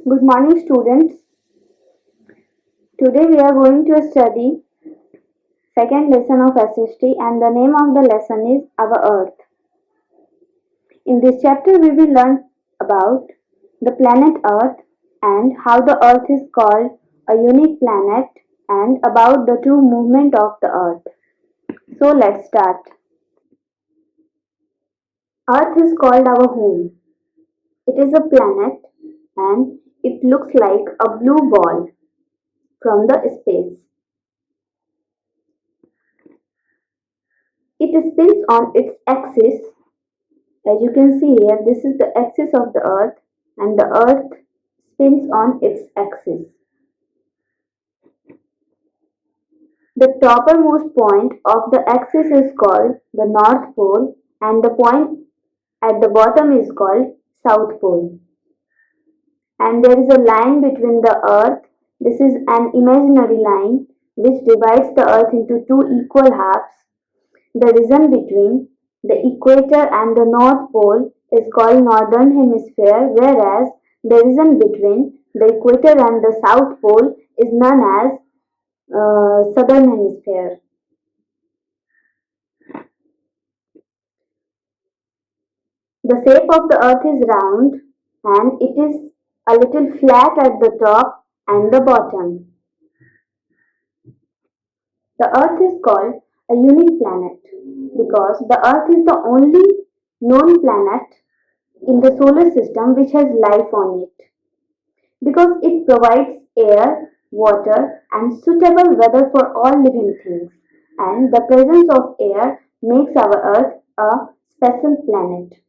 Good morning, students. Today we are going to study second lesson of SST, and the name of the lesson is Our Earth. In this chapter we will learn about the planet Earth and how the Earth is called a unique planet and about the true movement of the Earth. So let's start. Earth is called our home. It is a planet and it looks like a blue ball from the space. It spins on its axis. As you can see here, this is the axis of the Earth and the Earth spins on its axis. The toppermost point of the axis is called the North Pole and the point at the bottom is called South Pole. And there is a line between the Earth. This is an imaginary line which divides the Earth into two equal halves. The region between the equator and the North Pole is called Northern Hemisphere, whereas the region between the equator and the South Pole is known as Southern Hemisphere. The shape of the Earth is round and it is a little flat at the top and the bottom. The Earth is called a unique planet because the Earth is the only known planet in the solar system which has life on it. Because it provides air, water, and suitable weather for all living things, and the presence of air makes our Earth a special planet.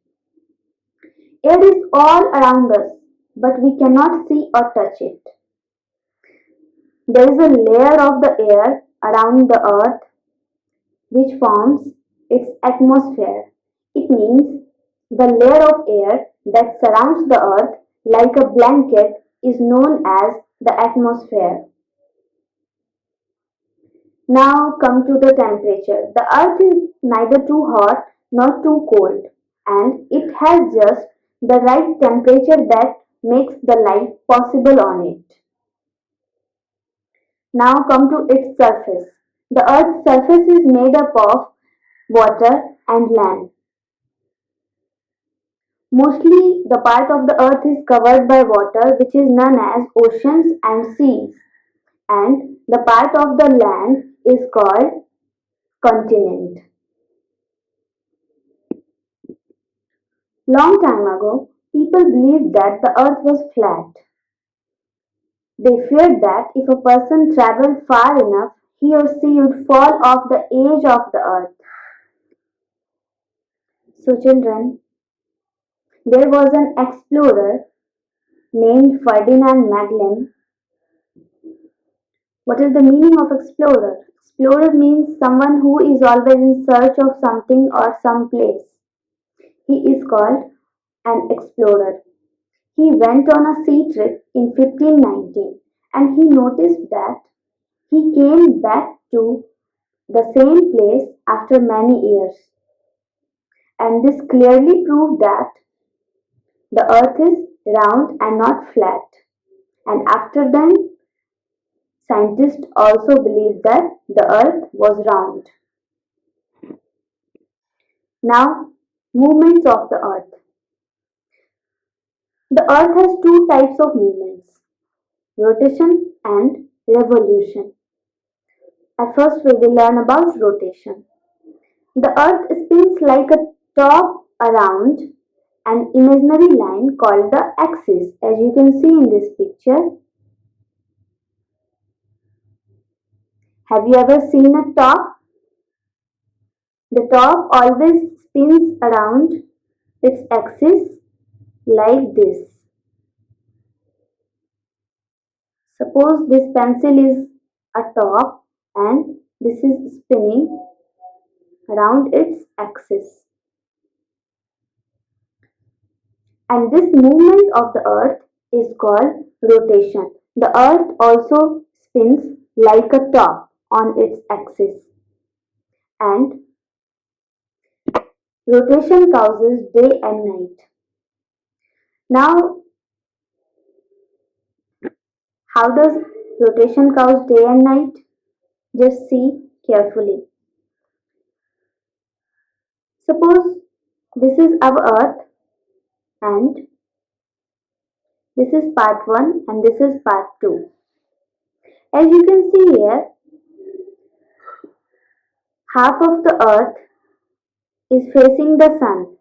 Air is all around us, but we cannot see or touch it. There is a layer of the air around the Earth which forms its atmosphere. It means the layer of air that surrounds the Earth like a blanket is known as the atmosphere. Now come to the temperature. The Earth is neither too hot nor too cold, and it has just the right temperature that makes the life possible on it. Now come to its surface. The Earth's surface is made up of water and land. Mostly the part of the Earth is covered by water, which is known as oceans and seas, and the part of the land is called continent. Long time ago, people believed that the earth was flat. They feared that if a person traveled far enough, he or she would fall off the edge of the earth. So children, there was an explorer named Ferdinand Magellan. What is the meaning of explorer? Explorer means someone who is always in search of something or some place. He is called an explorer. He went on a sea trip in 1519 and he noticed that he came back to the same place after many years. And this clearly proved that the earth is round and not flat. And after then, scientists also believed that the earth was round. Now, movements of the earth. The earth has two types of movements, rotation and revolution. At first, we will learn about rotation. The earth spins like a top around an imaginary line called the axis, as you can see in this picture. Have you ever seen a top? The top always spins around its axis like this. Suppose this pencil is a top and this is spinning around its axis. And this movement of the earth is called rotation. The earth also spins like a top on its axis. And rotation causes day and night. Now, How does rotation cause day and night? Just see carefully. Suppose this is our earth and this is part 1 and this is part 2. As you can see here, half of the earth is facing the sun,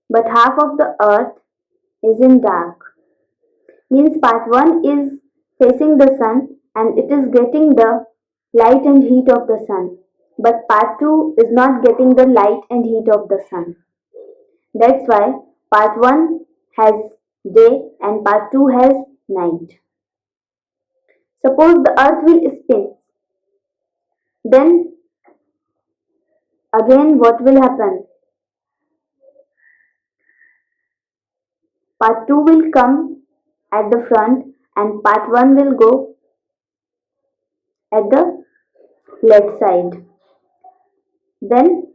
but half of the earth is in dark. Means part 1 is facing the sun and it is getting the light and heat of the sun, but part 2 is not getting the light and heat of the sun. That's why part 1 has day and part 2 has night. Suppose the earth will spin, then again what will happen? Part 2 will come at the front and part 1 will go at the left side. Then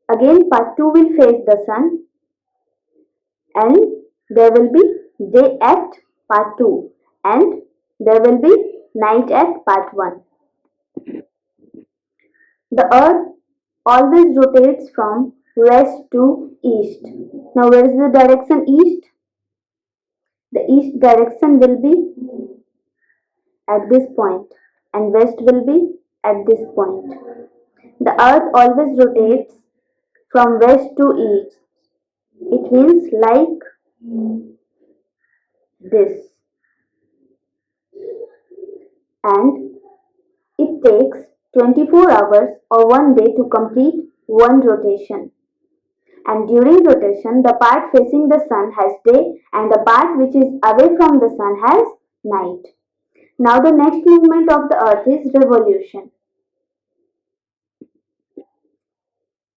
again part 2 will face the sun and there will be day at part 2 and there will be night at part 1. The earth always rotates from west to east. Now where is the direction east? The east direction will be at this point and west will be at this point. The earth always rotates from west to east. It means like this. And it takes 24 hours or 1 day to complete one rotation. And during rotation, the part facing the sun has day and the part which is away from the sun has night. Now the next movement of the earth is revolution.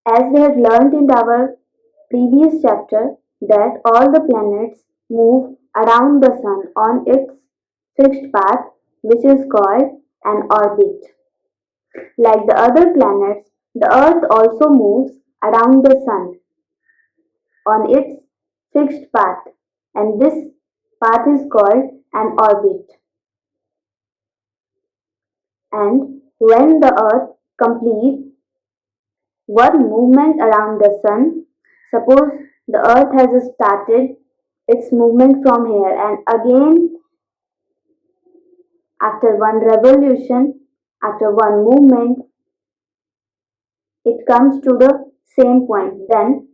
As we had learned in our previous chapter that all the planets move around the sun on its fixed path which is called an orbit. Like the other planets, the earth also moves around the sun on its fixed path and this path is called an orbit. And when the earth completes one movement around the sun, suppose the earth has started its movement from here and again after one revolution, after one movement, it comes to the same point. Then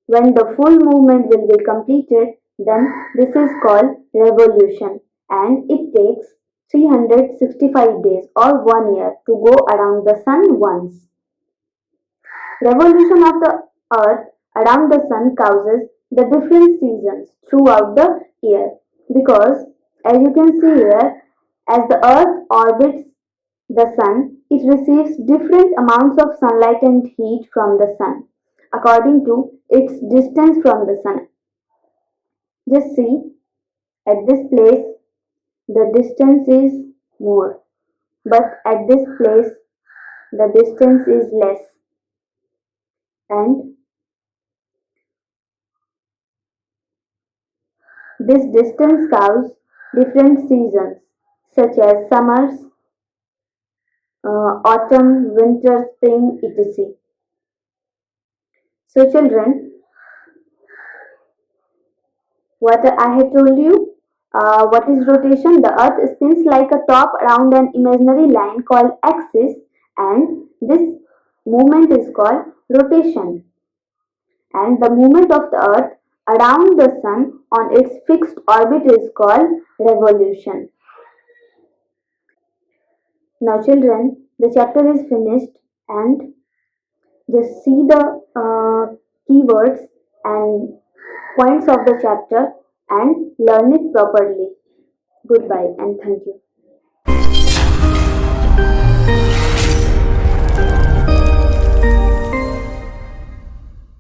when the full movement will be completed, then this is called revolution and it takes 365 days or 1 year to go around the sun once. Revolution of the earth around the sun causes the different seasons throughout the year because as you can see here, as the earth orbits the sun, it receives different amounts of sunlight and heat from the sun according to its distance from the sun. Just see, at this place the distance is more, but at this place the distance is less. And this distance causes different seasons such as summers, autumn, winter, spring, etc. So children, what I have told you, what is rotation? The earth spins like a top around an imaginary line called axis and this movement is called rotation. And the movement of the earth around the sun on its fixed orbit is called revolution. Now children, the chapter is finished and just see the keywords and points of the chapter and learn it properly. Goodbye and thank you.